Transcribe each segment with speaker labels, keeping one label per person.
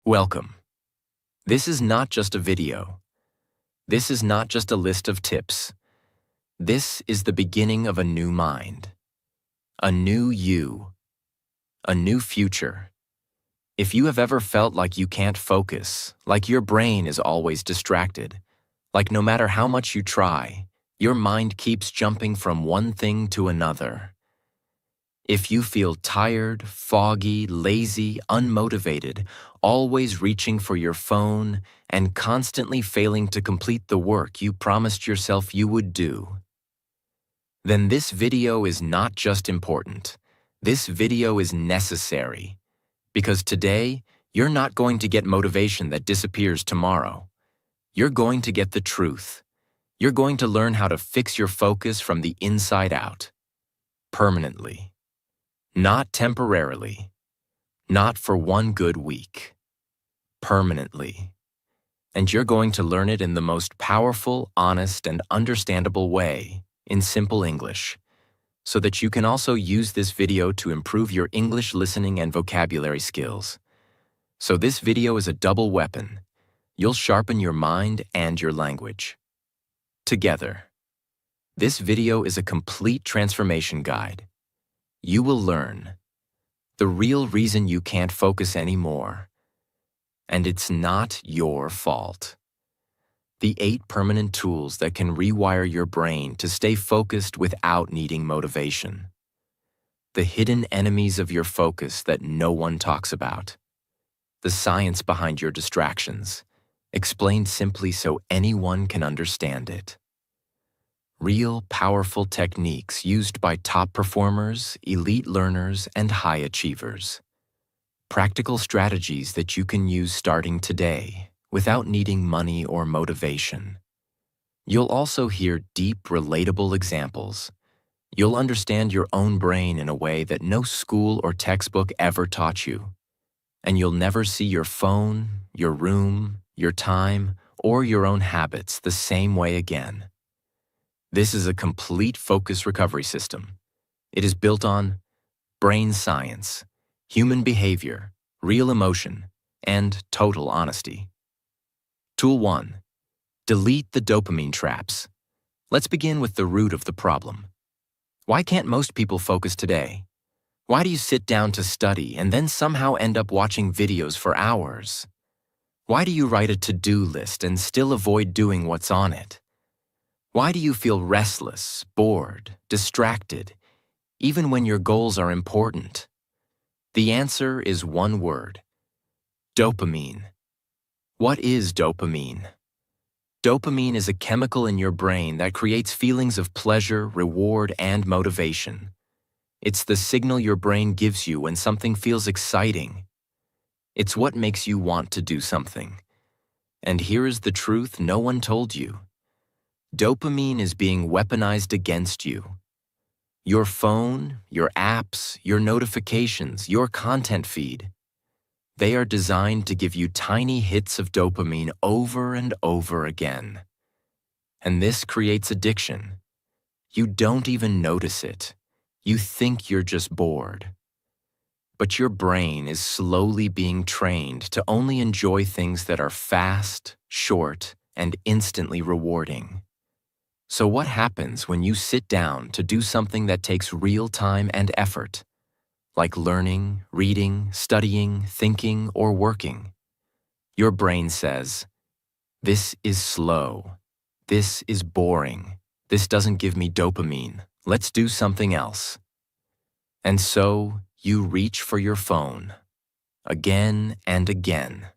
Speaker 1: Welcome. This is not just a video. This is not just a list of tips. This is the beginning of a new mind, a new you, a new future. If you have ever felt like you can't focus, like your brain is always distracted, like no matter how much you try, your mind keeps jumping from one thing to another. If you feel tired, foggy, lazy, unmotivated, always reaching for your phone, and constantly failing to complete the work you promised yourself you would do, then this video is not just important. This video is necessary. Because today, you're not going to get motivation that disappears tomorrow. You're going to get the truth. You're going to learn how to fix your focus from the inside out. Permanently. Not temporarily. Not for one good week. Permanently. And you're going to learn it in the most powerful, honest, and understandable way, in simple English, so that you can also use this video to improve your English listening and vocabulary skills. So this video is a double weapon. You'll sharpen your mind and your language. Together. This video is a complete transformation guide. You will learn the real reason you can't focus anymore. And it's not your fault. The 8 permanent tools that can rewire your brain to stay focused without needing motivation. The hidden enemies of your focus that no one talks about. The science behind your distractions, explained simply so anyone can understand it. Real, powerful techniques used by top performers, elite learners, and high achievers. Practical strategies that you can use starting today without needing money or motivation. You'll also hear deep, relatable examples. You'll understand your own brain in a way that no school or textbook ever taught you. And you'll never see your phone, your room, your time, or your own habits the same way again. This is a complete focus recovery system. It is built on brain science, human behavior, real emotion, and total honesty. Tool 1. Delete the dopamine traps. Let's begin with the root of the problem. Why can't most people focus today? Why do you sit down to study and then somehow end up watching videos for hours? Why do you write a to-do list and still avoid doing what's on it? Why do you feel restless, bored, distracted, even when your goals are important? The answer is one word: dopamine. What is dopamine? Dopamine is a chemical in your brain that creates feelings of pleasure, reward, and motivation. It's the signal your brain gives you when something feels exciting. It's what makes you want to do something. And here is the truth no one told you. Dopamine is being weaponized against you. Your phone, your apps, your notifications, your content feed. They are designed to give you tiny hits of dopamine over and over again. And this creates addiction. You don't even notice it. You think you're just bored. But your brain is slowly being trained to only enjoy things that are fast, short, and instantly rewarding. So what happens when you sit down to do something that takes real time and effort, like learning, reading, studying, thinking, or working? Your brain says, "This is slow. This is boring. This doesn't give me dopamine. Let's do something else." And so you reach for your phone, again and again.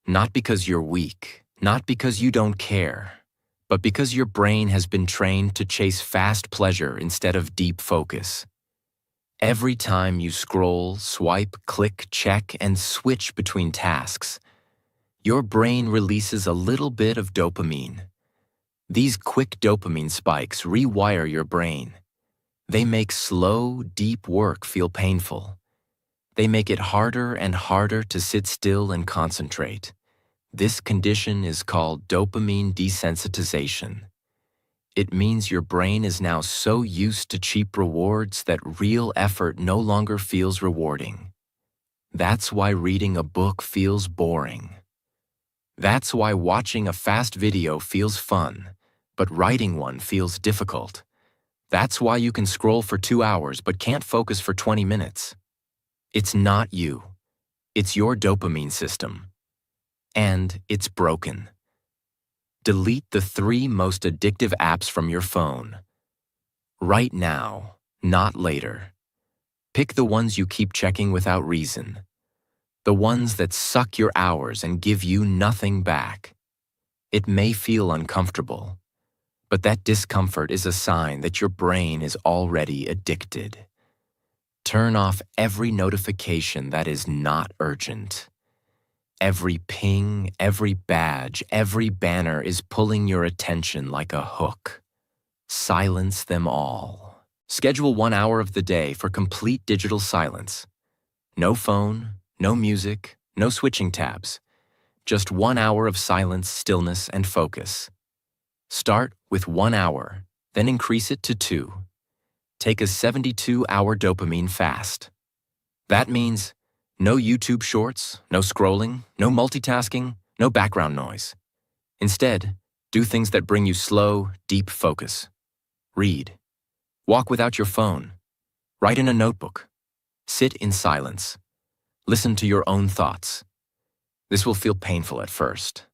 Speaker 1: Not because you're weak, not because you don't care, but because your brain has been trained to chase fast pleasure instead of deep focus. Every time you scroll, swipe, click, check, and switch between tasks, your brain releases a little bit of dopamine. These quick dopamine spikes rewire your brain. They make slow, deep work feel painful. They make it harder and harder to sit still and concentrate. This condition is called dopamine desensitization. It means your brain is now so used to cheap rewards that real effort no longer feels rewarding. That's why reading a book feels boring. That's why watching a fast video feels fun, but writing one feels difficult. That's why you can scroll for 2 hours but can't focus for 20 minutes. It's not you. It's your dopamine system. And it's broken. Delete the 3 most addictive apps from your phone. Right now, not later. Pick the ones you keep checking without reason. The ones that suck your hours and give you nothing back. It may feel uncomfortable, but that discomfort is a sign that your brain is already addicted. Turn off every notification that is not urgent. Every ping, every badge, every banner is pulling your attention like a hook. Silence them all. Schedule 1 hour of the day for complete digital silence. No phone, no music, no switching tabs. Just 1 hour of silence, stillness, and focus. Start with 1 hour, then increase it to 2. Take a 72-hour dopamine fast. That means no YouTube shorts, no scrolling, no multitasking, no background noise. Instead, do things that bring you slow, deep focus. Read. Walk without your phone. Write in a notebook. Sit in silence. Listen to your own thoughts. This will feel painful at first,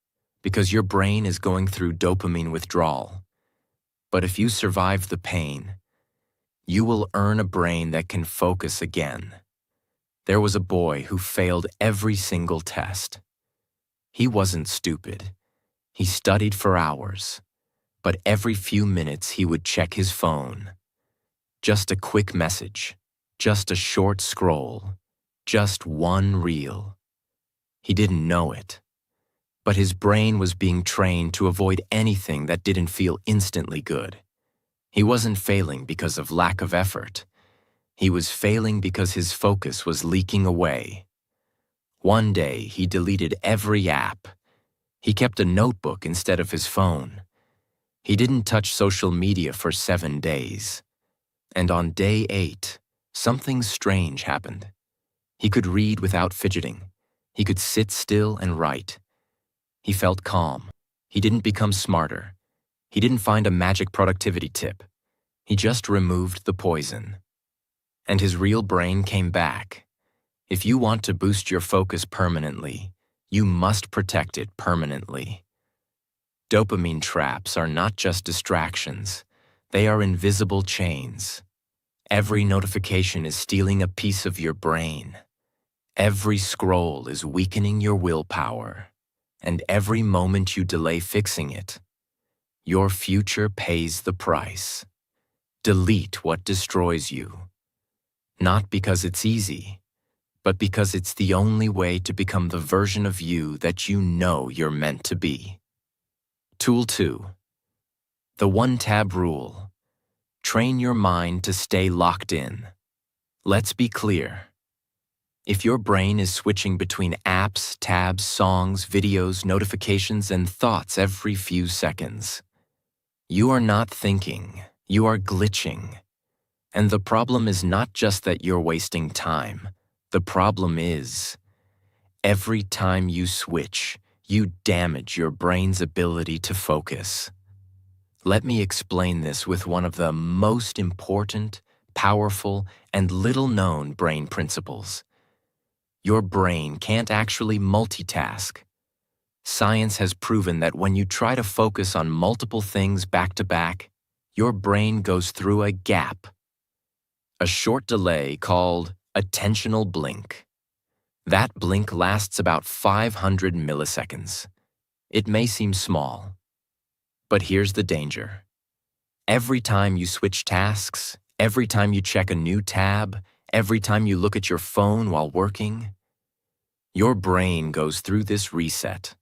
Speaker 1: because your brain is going through dopamine withdrawal. But if you survive the pain, you will earn a brain that can focus again. There was a boy who failed every single test. He wasn't stupid. He studied for hours, but every few minutes he would check his phone. Just a quick message, just a short scroll, just one reel. He didn't know it, but his brain was being trained to avoid anything that didn't feel instantly good. He wasn't failing because of lack of effort. He was failing because his focus was leaking away. One day, he deleted every app. He kept a notebook instead of his phone. He didn't touch social media for 7 days. And on day 8, something strange happened. He could read without fidgeting. He could sit still and write. He felt calm. He didn't become smarter. He didn't find a magic productivity tip. He just removed the poison. And his real brain came back. If you want to boost your focus permanently, you must protect it permanently. Dopamine traps are not just distractions. They are invisible chains. Every notification is stealing a piece of your brain. Every scroll is weakening your willpower. And every moment you delay fixing it, your future pays the price. Delete what destroys you. Not because it's easy, but because it's the only way to become the version of you that you know you're meant to be. Tool 2. The one-tab rule. Train your mind to stay locked in. Let's be clear. If your brain is switching between apps, tabs, songs, videos, notifications, and thoughts every few seconds, you are not thinking, you are glitching. And the problem is not just that you're wasting time. The problem is, every time you switch, you damage your brain's ability to focus. Let me explain this with one of the most important, powerful, and little-known brain principles. Your brain can't actually multitask. Science has proven that when you try to focus on multiple things back-to-back, your brain goes through a gap. A short delay called attentional blink. That blink lasts about 500 milliseconds. It may seem small, but here's the danger. Every time you switch tasks, every time you check a new tab, every time you look at your phone while working, your brain goes through this reset.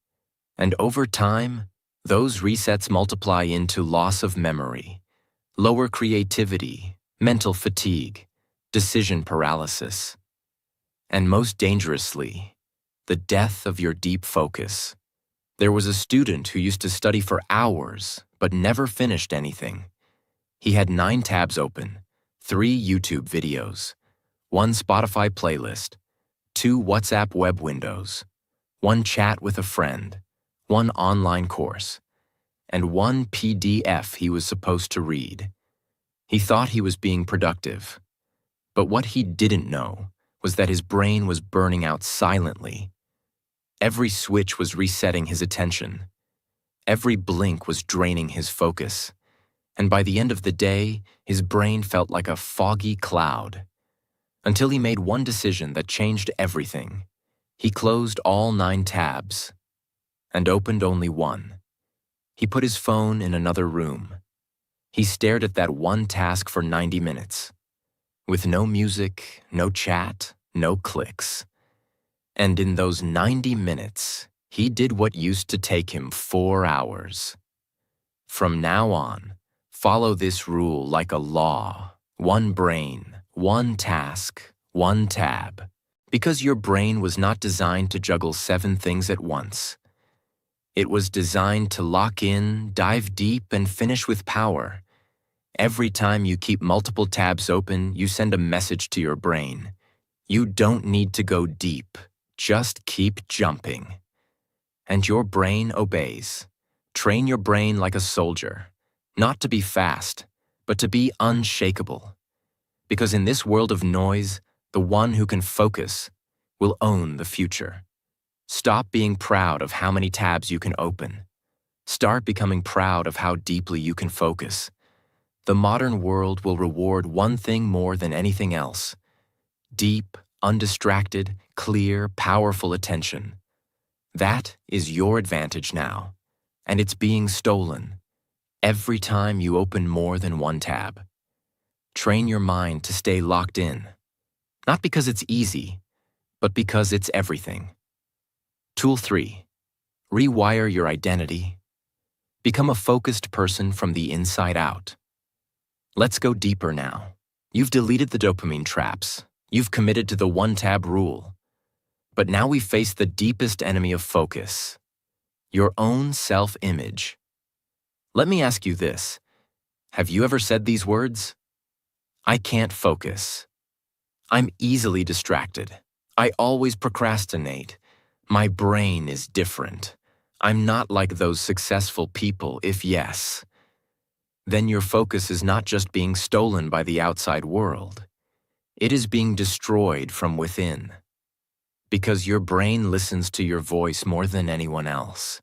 Speaker 1: And over time, those resets multiply into loss of memory, lower creativity, mental fatigue, decision paralysis, and most dangerously, the death of your deep focus. There was a student who used to study for hours but never finished anything. He had 9 tabs open, 3 YouTube videos, 1 Spotify playlist, 2 WhatsApp web windows, 1 chat with a friend, 1 online course, and 1 PDF he was supposed to read. He thought he was being productive, but what he didn't know was that his brain was burning out silently. Every switch was resetting his attention. Every blink was draining his focus. And by the end of the day, his brain felt like a foggy cloud. Until he made one decision that changed everything. He closed all 9 tabs and opened only one. He put his phone in another room. He stared at that one task for 90 minutes, with no music, no chat, no clicks. And in those 90 minutes, he did what used to take him 4 hours. From now on, follow this rule like a law. 1 brain, 1 task, 1 tab. Because your brain was not designed to juggle 7 things at once. It was designed to lock in, dive deep, and finish with power. Every time you keep multiple tabs open, you send a message to your brain. You don't need to go deep. Just keep jumping. And your brain obeys. Train your brain like a soldier, not to be fast, but to be unshakable. Because in this world of noise, the one who can focus will own the future. Stop being proud of how many tabs you can open. Start becoming proud of how deeply you can focus. The modern world will reward one thing more than anything else: deep, undistracted, clear, powerful attention. That is your advantage now, and it's being stolen every time you open more than 1 tab. Train your mind to stay locked in, not because it's easy, but because it's everything. Tool 3. Rewire your identity. Become a focused person from the inside out. Let's go deeper now. You've deleted the dopamine traps. You've committed to the 1 tab rule. But now we face the deepest enemy of focus: your own self-image. Let me ask you this. Have you ever said these words? I can't focus. I'm easily distracted. I always procrastinate. My brain is different. I'm not like those successful people. If yes, then your focus is not just being stolen by the outside world. It is being destroyed from within. Because your brain listens to your voice more than anyone else.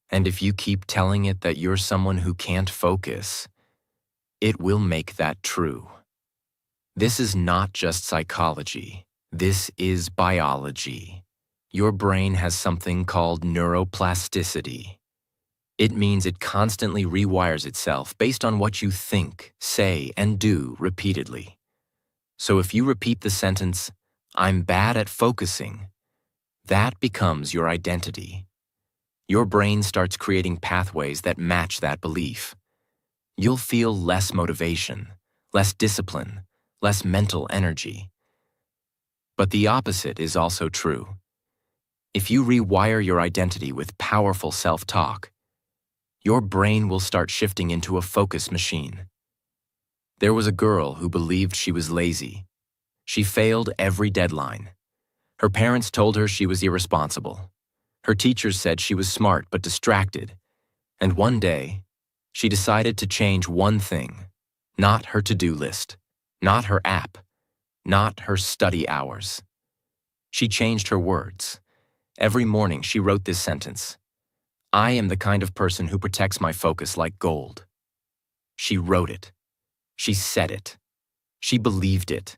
Speaker 1: And if you keep telling it that you're someone who can't focus, it will make that true. This is not just psychology. This is biology. Your brain has something called neuroplasticity. It means it constantly rewires itself based on what you think, say, and do repeatedly. So if you repeat the sentence, "I'm bad at focusing," that becomes your identity. Your brain starts creating pathways that match that belief. You'll feel less motivation, less discipline, less mental energy. But the opposite is also true. If you rewire your identity with powerful self-talk, your brain will start shifting into a focus machine. There was a girl who believed she was lazy. She failed every deadline. Her parents told her she was irresponsible. Her teachers said she was smart but distracted. And one day, she decided to change one thing: not her to-do list, not her app, not her study hours. She changed her words. Every morning she wrote this sentence: I am the kind of person who protects my focus like gold. She wrote it. She said it. She believed it,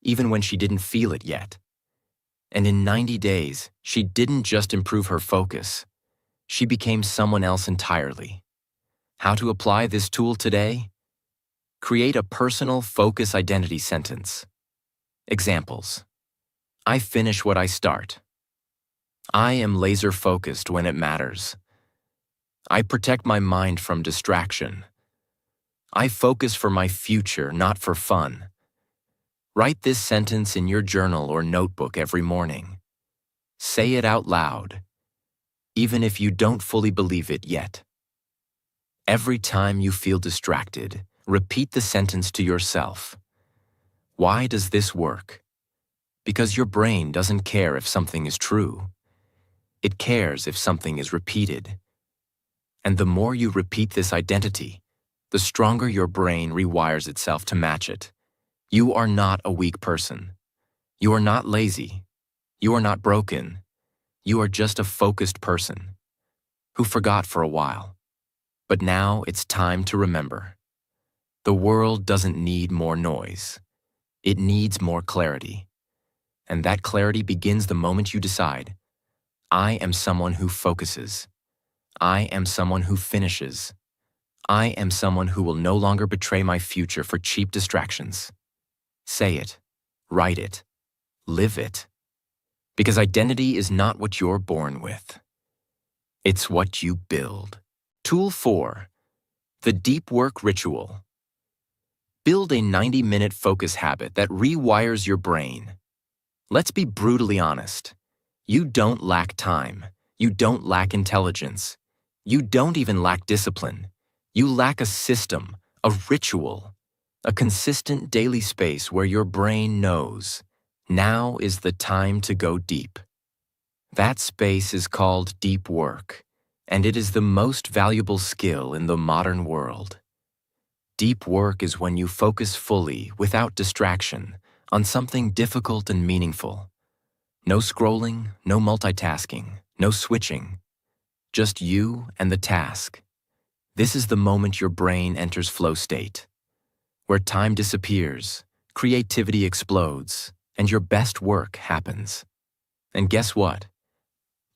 Speaker 1: even when she didn't feel it yet. And in 90 days, she didn't just improve her focus. She became someone else entirely. How to apply this tool today? Create a personal focus identity sentence. Examples: I finish what I start. I am laser focused when it matters. I protect my mind from distraction. I focus for my future, not for fun. Write this sentence in your journal or notebook every morning. Say it out loud, even if you don't fully believe it yet. Every time you feel distracted, repeat the sentence to yourself. Why does this work? Because your brain doesn't care if something is true. It cares if something is repeated. And the more you repeat this identity, the stronger your brain rewires itself to match it. You are not a weak person. You are not lazy. You are not broken. You are just a focused person who forgot for a while. But now it's time to remember. The world doesn't need more noise. It needs more clarity. And that clarity begins the moment you decide, I am someone who focuses. I am someone who finishes. I am someone who will no longer betray my future for cheap distractions. Say it, write it, live it. Because identity is not what you're born with. It's what you build. Tool 4, the deep work ritual. Build a 90-minute focus habit that rewires your brain. Let's be brutally honest. You don't lack time. You don't lack intelligence. You don't even lack discipline. You lack a system, a ritual, a consistent daily space where your brain knows, now is the time to go deep. That space is called deep work, and it is the most valuable skill in the modern world. Deep work is when you focus fully, without distraction, on something difficult and meaningful. No scrolling, no multitasking, no switching. Just you and the task. This is the moment your brain enters flow state, where time disappears, creativity explodes, and your best work happens. And guess what?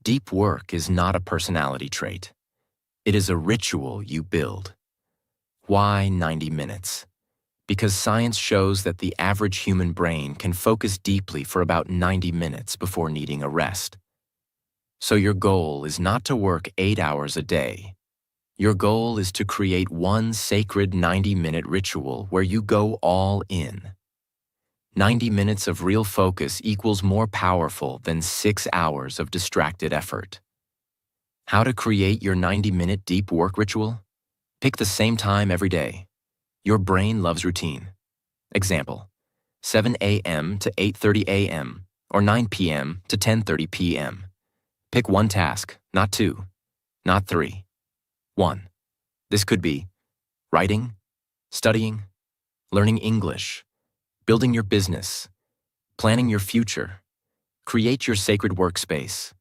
Speaker 1: Deep work is not a personality trait. It is a ritual you build. Why 90 minutes? Because science shows that the average human brain can focus deeply for about 90 minutes before needing a rest. So your goal is not to work 8 hours a day. Your goal is to create one sacred 90-minute ritual where you go all in. 90 minutes of real focus equals more powerful than 6 hours of distracted effort. How to create your 90-minute deep work ritual? Pick the same time every day. Your brain loves routine. Example, 7 a.m. to 8:30 a.m. or 9 p.m. to 10:30 p.m. Pick one task, not two, not three. 1. This could be writing, studying, learning English, building your business, planning your future. Create your sacred workspace.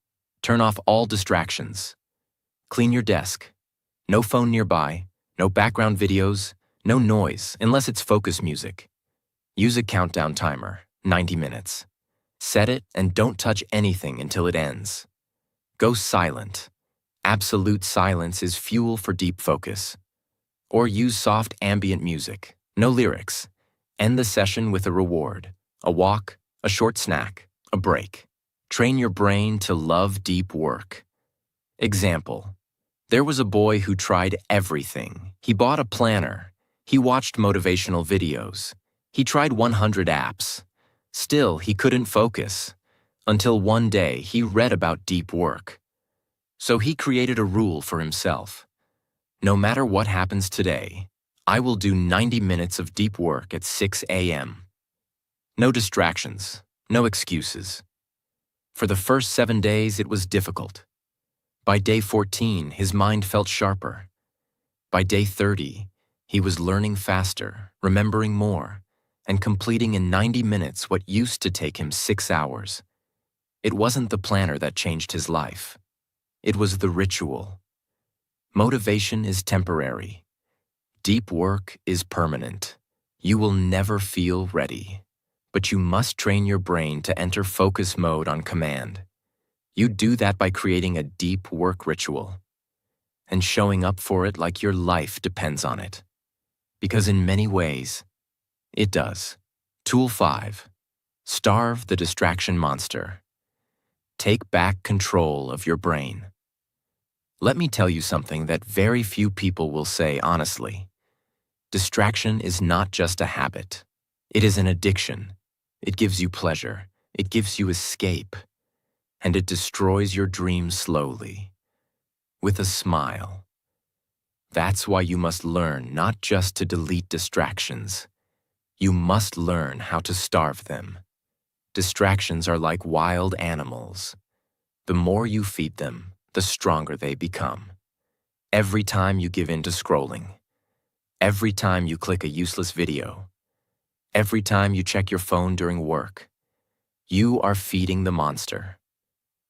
Speaker 1: Turn off all distractions. Clean your desk. No phone nearby, no background videos, no noise unless it's focus music. Use a countdown timer, 90 minutes. Set it and don't touch anything until it ends. Go silent. Absolute silence is fuel for deep focus. Or use soft ambient music, no lyrics. End the session with a reward, a walk, a short snack, a break. Train your brain to love deep work. Example, there was a boy who tried everything. He bought a planner. He watched motivational videos. He tried 100 apps. Still, he couldn't focus. Until one day, he read about deep work. So he created a rule for himself. No matter what happens today, I will do 90 minutes of deep work at 6 a.m. No distractions, no excuses. For the first 7 days, it was difficult. By day 14, his mind felt sharper. By day 30, he was learning faster, remembering more, and completing in 90 minutes what used to take him 6 hours. It wasn't the planner that changed his life. It was the ritual. Motivation is temporary. Deep work is permanent. You will never feel ready, but you must train your brain to enter focus mode on command. You do that by creating a deep work ritual and showing up for it like your life depends on it. Because in many ways, it does. Tool 5. Starve the distraction monster. Take back control of your brain. Let me tell you something that very few people will say honestly. Distraction is not just a habit. It is an addiction. It gives you pleasure. It gives you escape. And it destroys your dreams slowly, with a smile. That's why you must learn not just to delete distractions. You must learn how to starve them. Distractions are like wild animals. The more you feed them, the stronger they become. Every time you give in to scrolling, every time you click a useless video, every time you check your phone during work, you are feeding the monster.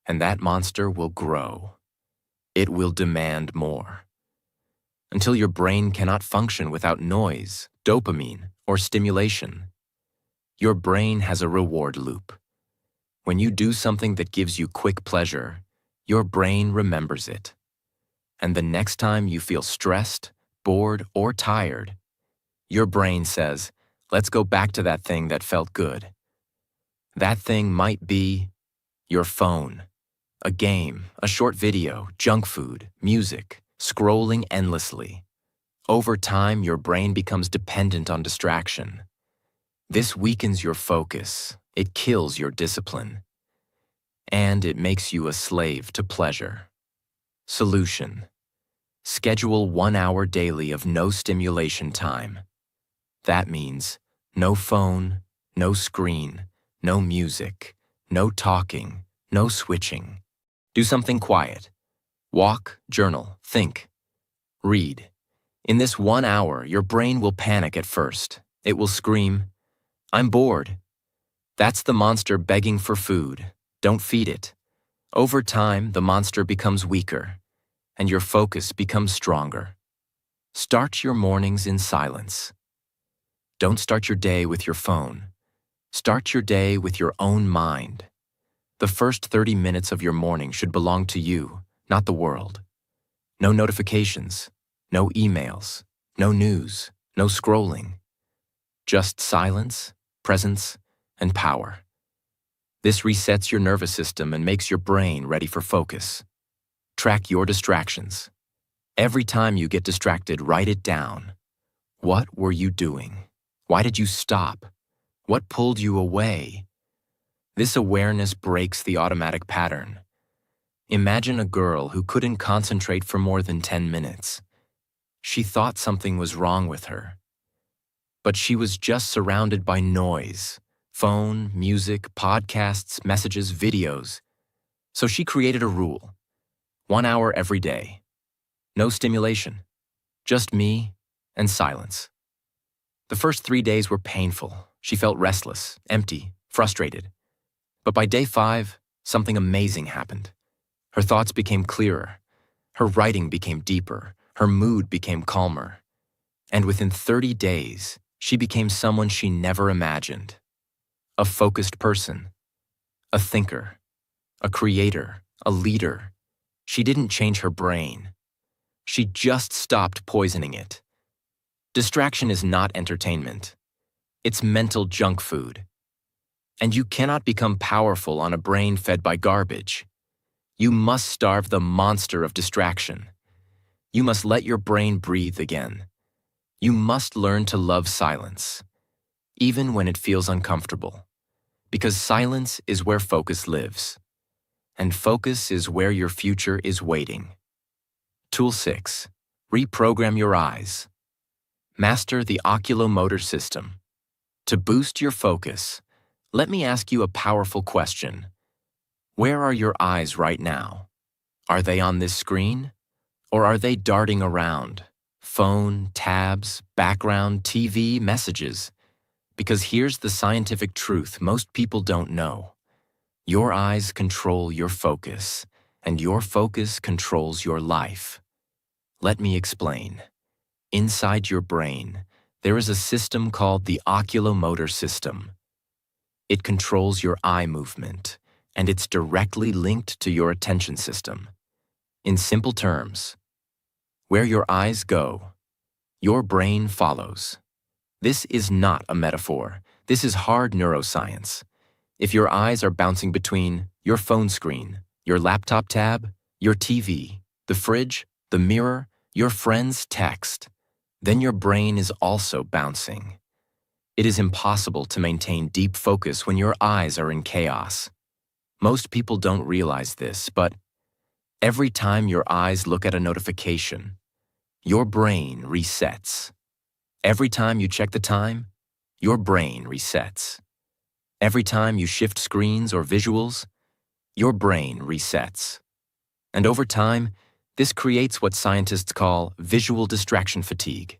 Speaker 1: And that monster will grow. It will demand more. Until your brain cannot function without noise, dopamine, or stimulation. Your brain has a reward loop. When you do something that gives you quick pleasure, your brain remembers it. And the next time you feel stressed, bored, or tired, your brain says, let's go back to that thing that felt good. That thing might be your phone, a game, a short video, junk food, music, scrolling endlessly. Over time, your brain becomes dependent on distraction. This weakens your focus, it kills your discipline, and it makes you a slave to pleasure. Solution: schedule 1 hour daily of no stimulation time. That means no phone, no screen, no music, no talking, no switching. Do something quiet. Walk, journal, think, read. In this 1 hour, your brain will panic at first. It will scream, I'm bored. That's the monster begging for food. Don't feed it. Over time, the monster becomes weaker, and your focus becomes stronger. Start your mornings in silence. Don't start your day with your phone. Start your day with your own mind. The first 30 minutes of your morning should belong to you, not the world. No notifications, no emails, no news, no scrolling. Just silence, presence, and power. This resets your nervous system and makes your brain ready for focus. Track your distractions. Every time you get distracted, write it down. What were you doing? Why did you stop? What pulled you away? This awareness breaks the automatic pattern. Imagine a girl who couldn't concentrate for more than 10 minutes. She thought something was wrong with her. But she was just surrounded by noise, phone, music, podcasts, messages, videos. So she created a rule: 1 hour every day. No stimulation, just me and silence. The first 3 days were painful. She felt restless, empty, frustrated. But by day 5, something amazing happened. Her thoughts became clearer. Her writing became deeper. Her mood became calmer. And within 30 days, she became someone she never imagined. A focused person, a thinker, a creator, a leader. She didn't change her brain. She just stopped poisoning it. Distraction is not entertainment. It's mental junk food. And you cannot become powerful on a brain fed by garbage. You must starve the monster of distraction. You must let your brain breathe again. You must learn to love silence, even when it feels uncomfortable, because silence is where focus lives, and focus is where your future is waiting. Tool 6. Reprogram your eyes. Master the oculomotor system. To boost your focus, let me ask you a powerful question. Where are your eyes right now? Are they on this screen? Or are they darting around? Phone, tabs, background, TV, messages. Because here's the scientific truth most people don't know. Your eyes control your focus, and your focus controls your life. Let me explain. Inside your brain, there is a system called the oculomotor system. It controls your eye movement, and it's directly linked to your attention system. In simple terms, where your eyes go, your brain follows. This is not a metaphor. This is hard neuroscience. If your eyes are bouncing between your phone screen, your laptop tab, your TV, the fridge, the mirror, your friend's text, then your brain is also bouncing. It is impossible to maintain deep focus when your eyes are in chaos. Most people don't realize this, but every time your eyes look at a notification, your brain resets. Every time you check the time, your brain resets. Every time you shift screens or visuals, your brain resets. And over time, this creates what scientists call visual distraction fatigue.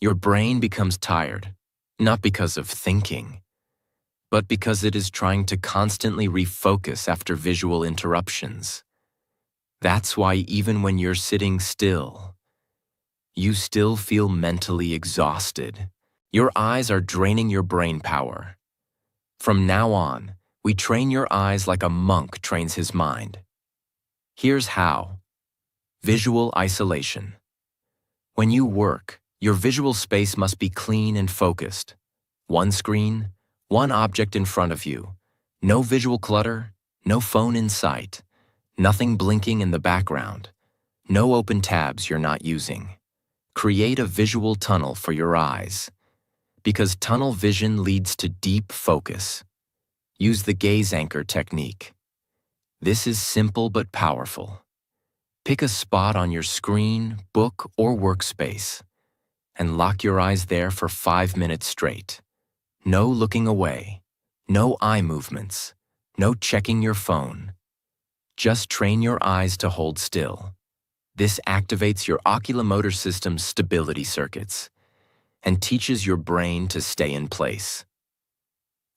Speaker 1: Your brain becomes tired, not because of thinking, but because it is trying to constantly refocus after visual interruptions. That's why even when you're sitting still, you still feel mentally exhausted. Your eyes are draining your brain power. From now on, we train your eyes like a monk trains his mind. Here's how. Visual isolation. When you work, your visual space must be clean and focused. One screen, one object in front of you. No visual clutter, no phone in sight, nothing blinking in the background, no open tabs you're not using. Create a visual tunnel for your eyes, because tunnel vision leads to deep focus. Use the gaze anchor technique. This is simple but powerful. Pick a spot on your screen, book, or workspace, and lock your eyes there for 5 minutes straight. No looking away, no eye movements, no checking your phone. Just train your eyes to hold still. This activates your oculomotor system's stability circuits and teaches your brain to stay in place.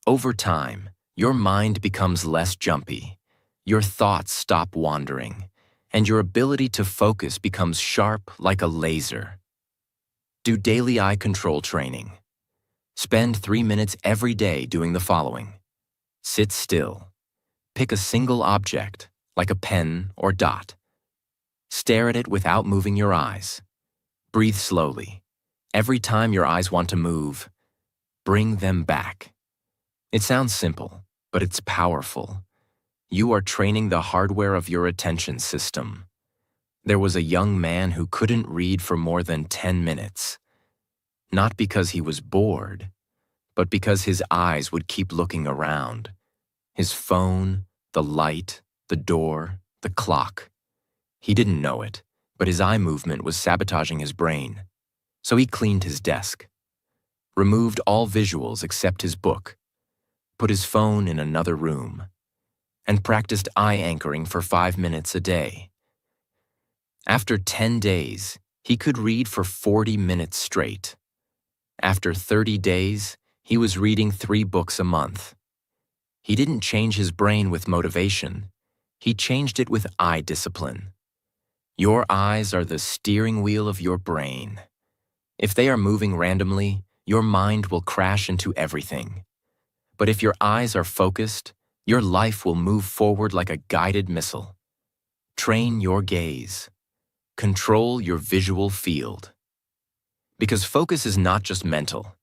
Speaker 1: Over time, your mind becomes less jumpy, your thoughts stop wandering, and your ability to focus becomes sharp like a laser. Do daily eye control training. Spend 3 minutes every day doing the following. Sit still. Pick a single object, like a pen or dot. Stare at it without moving your eyes. Breathe slowly. Every time your eyes want to move, bring them back. It sounds simple, but it's powerful. You are training the hardware of your attention system. There was a young man who couldn't read for more than 10 minutes. Not because he was bored, but because his eyes would keep looking around. His phone, the light, the door, the clock. He didn't know it, but his eye movement was sabotaging his brain. So he cleaned his desk, removed all visuals except his book, put his phone in another room, and practiced eye anchoring for 5 minutes a day. After 10 days, he could read for 40 minutes straight. After 30 days, he was reading 3 books a month. He didn't change his brain with motivation. He changed it with eye discipline. Your eyes are the steering wheel of your brain. If they are moving randomly, your mind will crash into everything. But if your eyes are focused, your life will move forward like a guided missile. Train your gaze. Control your visual field. Because focus is not just mental,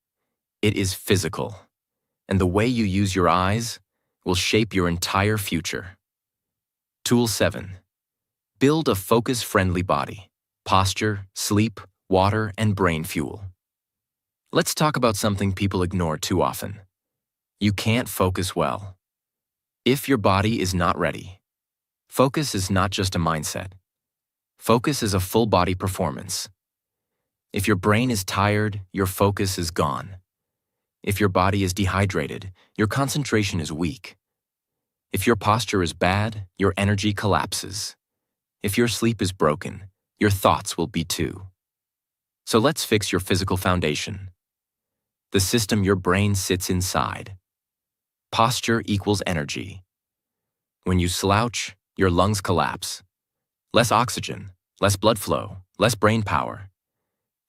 Speaker 1: it is physical. And the way you use your eyes will shape your entire future. Tool 7. Build a focus-friendly body. Posture, sleep, water, and brain fuel. Let's talk about something people ignore too often. You can't focus well if your body is not ready. Focus is not just a mindset. Focus is a full-body performance. If your brain is tired, your focus is gone. If your body is dehydrated, your concentration is weak. If your posture is bad, your energy collapses. If your sleep is broken, your thoughts will be too. So let's fix your physical foundation. The system your brain sits inside. Posture equals energy. When you slouch, your lungs collapse. Less oxygen, less blood flow, less brain power.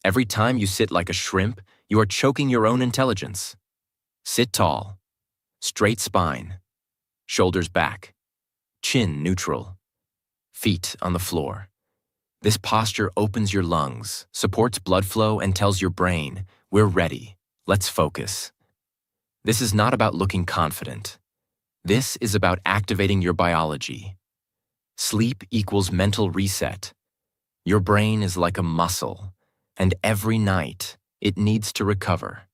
Speaker 1: Every time you sit like a shrimp, you are choking your own intelligence. Sit tall. Straight spine. Shoulders back. Chin neutral. Feet on the floor. This posture opens your lungs, supports blood flow, and tells your brain, we're ready, let's focus. This is not about looking confident. This is about activating your biology. Sleep equals mental reset. Your brain is like a muscle, and every night it needs to recover.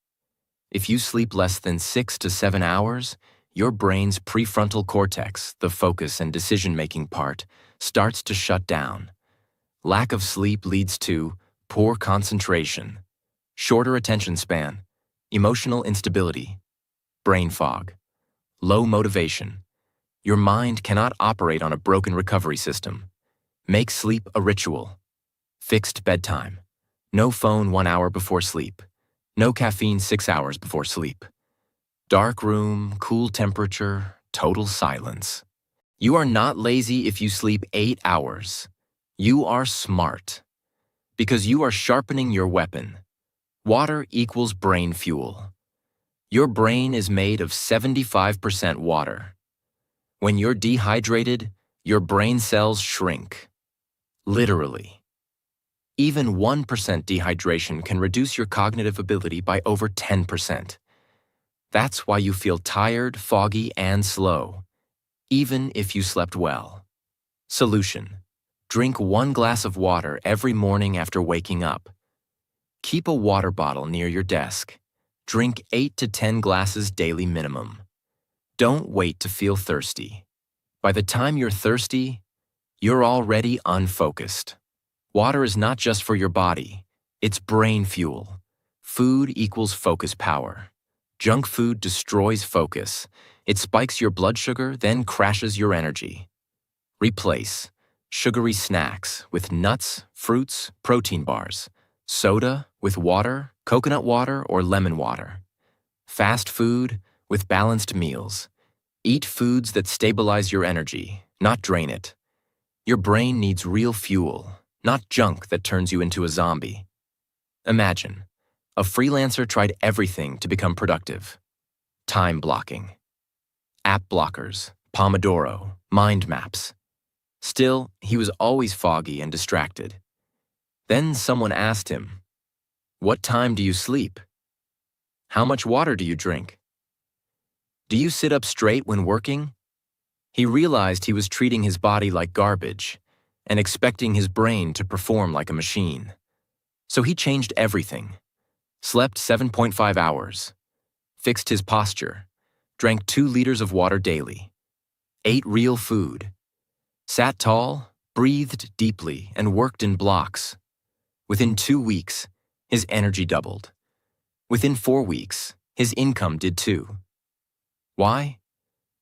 Speaker 1: If you sleep less than 6 to 7 hours, your brain's prefrontal cortex, the focus and decision-making part, starts to shut down. Lack of sleep leads to poor concentration, shorter attention span, emotional instability, brain fog, low motivation. Your mind cannot operate on a broken recovery system. Make sleep a ritual. Fixed bedtime. No phone 1 hour before sleep. No caffeine 6 hours before sleep. Dark room, cool temperature, total silence. You are not lazy if you sleep 8 hours. You are smart. Because you are sharpening your weapon. Water equals brain fuel. Your brain is made of 75% water. When you're dehydrated, your brain cells shrink. Literally. Even 1% dehydration can reduce your cognitive ability by over 10%. That's why you feel tired, foggy, and slow, even if you slept well. Solution: drink 1 glass of water every morning after waking up. Keep a water bottle near your desk. Drink 8 to 10 glasses daily minimum. Don't wait to feel thirsty. By the time you're thirsty, you're already unfocused. Water is not just for your body, it's brain fuel. Food equals focus power. Junk food destroys focus. It spikes your blood sugar, then crashes your energy. Replace sugary snacks with nuts, fruits, protein bars, soda with water, coconut water, or lemon water. Fast food with balanced meals. Eat foods that stabilize your energy, not drain it. Your brain needs real fuel, not junk that turns you into a zombie. Imagine, a freelancer tried everything to become productive. Time blocking, app blockers, Pomodoro, mind maps. Still, he was always foggy and distracted. Then someone asked him, "What time do you sleep? How much water do you drink? Do you sit up straight when working?" He realized he was treating his body like garbage and expecting his brain to perform like a machine. So he changed everything. Slept 7.5 hours, fixed his posture, drank 2 liters of water daily, ate real food, sat tall, breathed deeply, and worked in blocks. Within 2 weeks, his energy doubled. Within 4 weeks, his income did too. Why?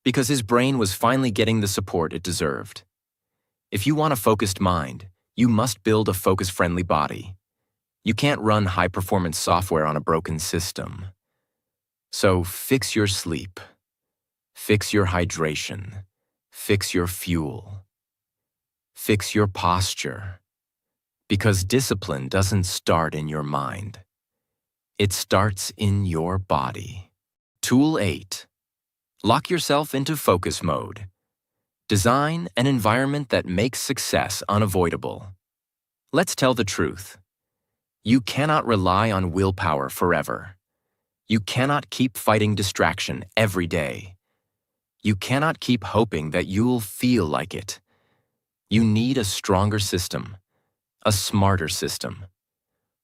Speaker 1: Because his brain was finally getting the support it deserved. If you want a focused mind, you must build a focus-friendly body. You can't run high-performance software on a broken system. So fix your sleep, fix your hydration, fix your fuel, fix your posture. Because discipline doesn't start in your mind. It starts in your body. Tool 8. Lock yourself into focus mode. Design an environment that makes success unavoidable. Let's tell the truth. You cannot rely on willpower forever. You cannot keep fighting distraction every day. You cannot keep hoping that you'll feel like it. You need a stronger system, a smarter system.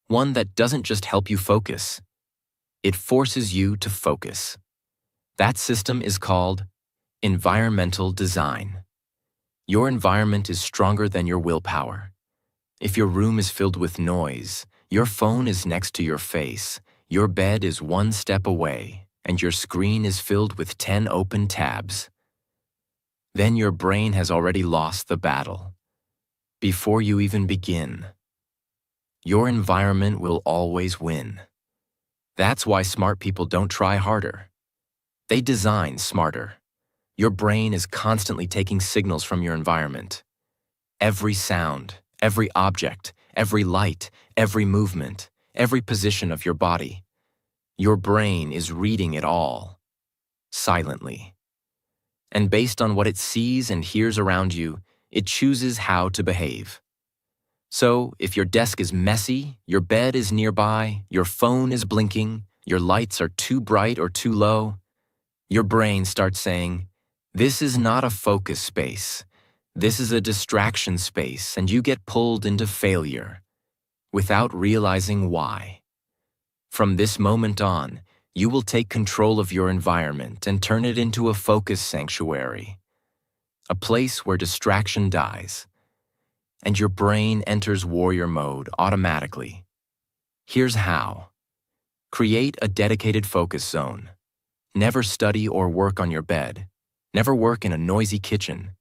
Speaker 1: One that doesn't just help you focus. It forces you to focus. That system is called environmental design. Your environment is stronger than your willpower. If your room is filled with noise, your phone is next to your face, your bed is 1 step away, and your screen is filled with 10 open tabs, then your brain has already lost the battle. Before you even begin, your environment will always win. That's why smart people don't try harder. They design smarter. Your brain is constantly taking signals from your environment. Every sound, every object, every light, every movement, every position of your body. Your brain is reading it all, silently. And based on what it sees and hears around you, it chooses how to behave. So, if your desk is messy, your bed is nearby, your phone is blinking, your lights are too bright or too low, your brain starts saying, "This is not a focus space. This is a distraction space," and you get pulled into failure without realizing why. From this moment on, you will take control of your environment and turn it into a focus sanctuary, a place where distraction dies, and your brain enters warrior mode automatically. Here's how. Create a dedicated focus zone. Never study or work on your bed. Never work in a noisy kitchen.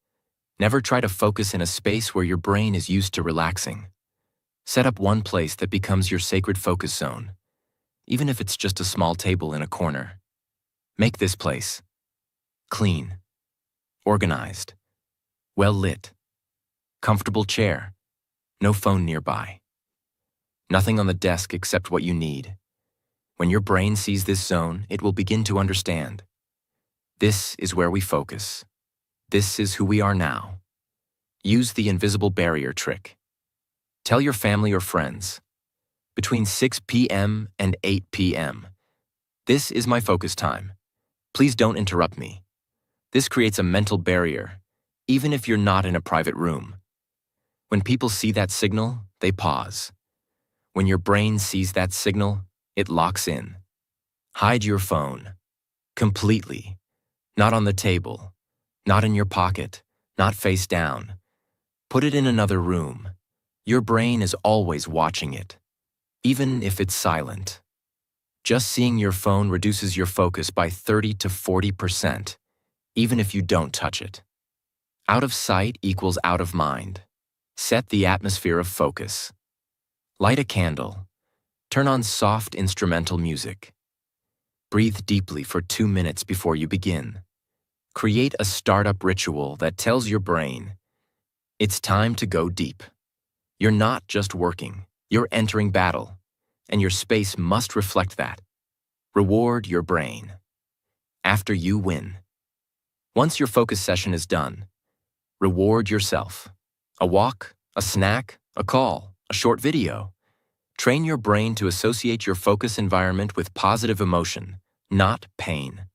Speaker 1: Never try to focus in a space where your brain is used to relaxing. Set up one place that becomes your sacred focus zone, even if it's just a small table in a corner. Make this place clean, organized, well lit, comfortable chair, no phone nearby. Nothing on the desk except what you need. When your brain sees this zone, it will begin to understand. This is where we focus. This is who we are now. Use the invisible barrier trick. Tell your family or friends, between 6 p.m. and 8 p.m., this is my focus time. Please don't interrupt me. This creates a mental barrier, even if you're not in a private room. When people see that signal, they pause. When your brain sees that signal, it locks in. Hide your phone. Completely. Not on the table. Not in your pocket. Not face down. Put it in another room. Your brain is always watching it, even if it's silent. Just seeing your phone reduces your focus by 30 to 40%, even if you don't touch it. Out of sight equals out of mind. Set the atmosphere of focus. Light a candle. Turn on soft instrumental music. Breathe deeply for 2 minutes before you begin. Create a startup ritual that tells your brain, it's time to go deep. You're not just working, you're entering battle, and your space must reflect that. Reward your brain. After you win. Once your focus session is done, reward yourself. A walk, a snack, a call, a short video. Train your brain to associate your focus environment with positive emotion, not pain.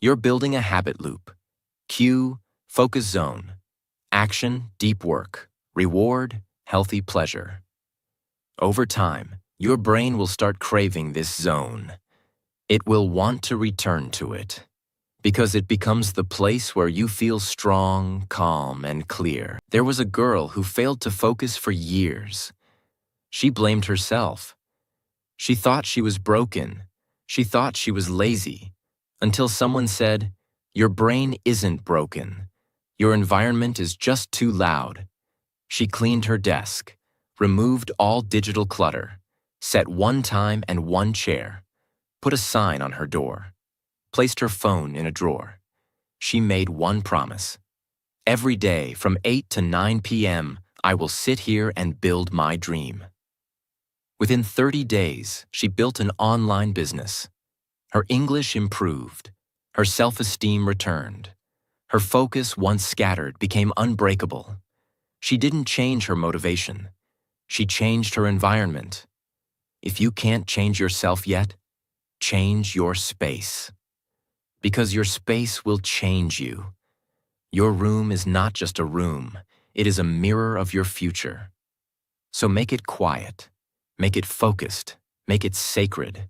Speaker 1: You're building a habit loop. Cue, focus zone. Action, deep work. Reward, healthy pleasure. Over time, your brain will start craving this zone. It will want to return to it, because it becomes the place where you feel strong, calm, and clear. There was a girl who failed to focus for years. She blamed herself. She thought she was broken. She thought she was lazy, until someone said, your brain isn't broken. Your environment is just too loud. She cleaned her desk, removed all digital clutter, set one time and one chair, put a sign on her door, placed her phone in a drawer. She made one promise. Every day from 8 to 9 p.m., I will sit here and build my dream. Within 30 days, she built an online business. Her English improved. Her self-esteem returned. Her focus, once scattered, became unbreakable. She didn't change her motivation. She changed her environment. If you can't change yourself yet, change your space. Because your space will change you. Your room is not just a room. It is a mirror of your future. So make it quiet. Make it focused. Make it sacred.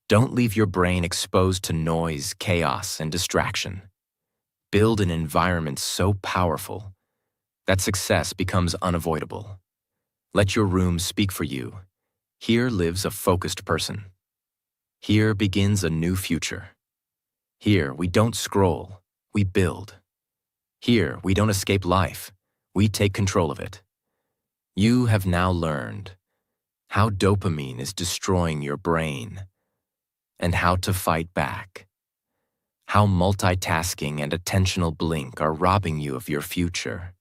Speaker 1: Don't leave your brain exposed to noise, chaos, and distraction. Build an environment so powerful that success becomes unavoidable. Let your room speak for you. Here lives a focused person. Here begins a new future. Here we don't scroll, we build. Here we don't escape life, we take control of it. You have now learned how dopamine is destroying your brain and how to fight back. How multitasking and attentional blink are robbing you of your future.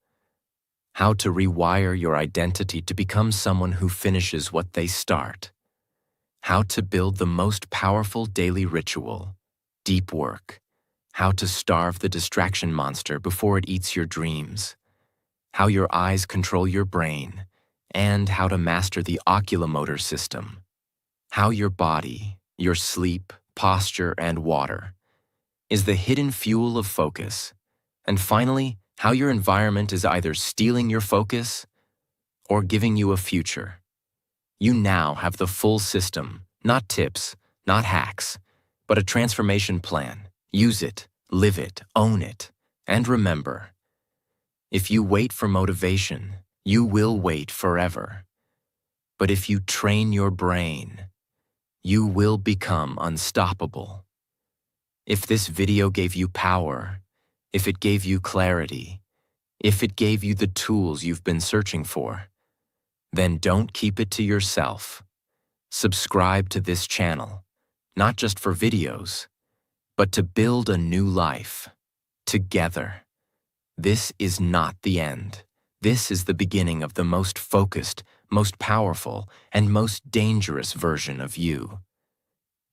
Speaker 1: How to rewire your identity to become someone who finishes what they start. How to build the most powerful daily ritual, deep work. How to starve the distraction monster before it eats your dreams. How your eyes control your brain, and how to master the oculomotor system. How your body, your sleep, posture, and water is the hidden fuel of focus. And finally, how your environment is either stealing your focus or giving you a future. You now have the full system, not tips, not hacks, but a transformation plan. Use it, live it, own it, and remember, if you wait for motivation, you will wait forever. But if you train your brain, you will become unstoppable. If this video gave you power, if it gave you clarity, if it gave you the tools you've been searching for, then don't keep it to yourself. Subscribe to this channel, not just for videos, but to build a new life, together. This is not the end. This is the beginning of the most focused, most powerful, and most dangerous version of you.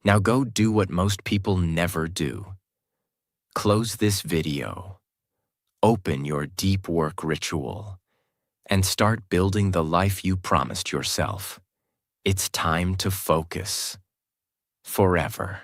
Speaker 1: Now go do what most people never do. Close this video, open your deep work ritual, and start building the life you promised yourself. It's time to focus. Forever.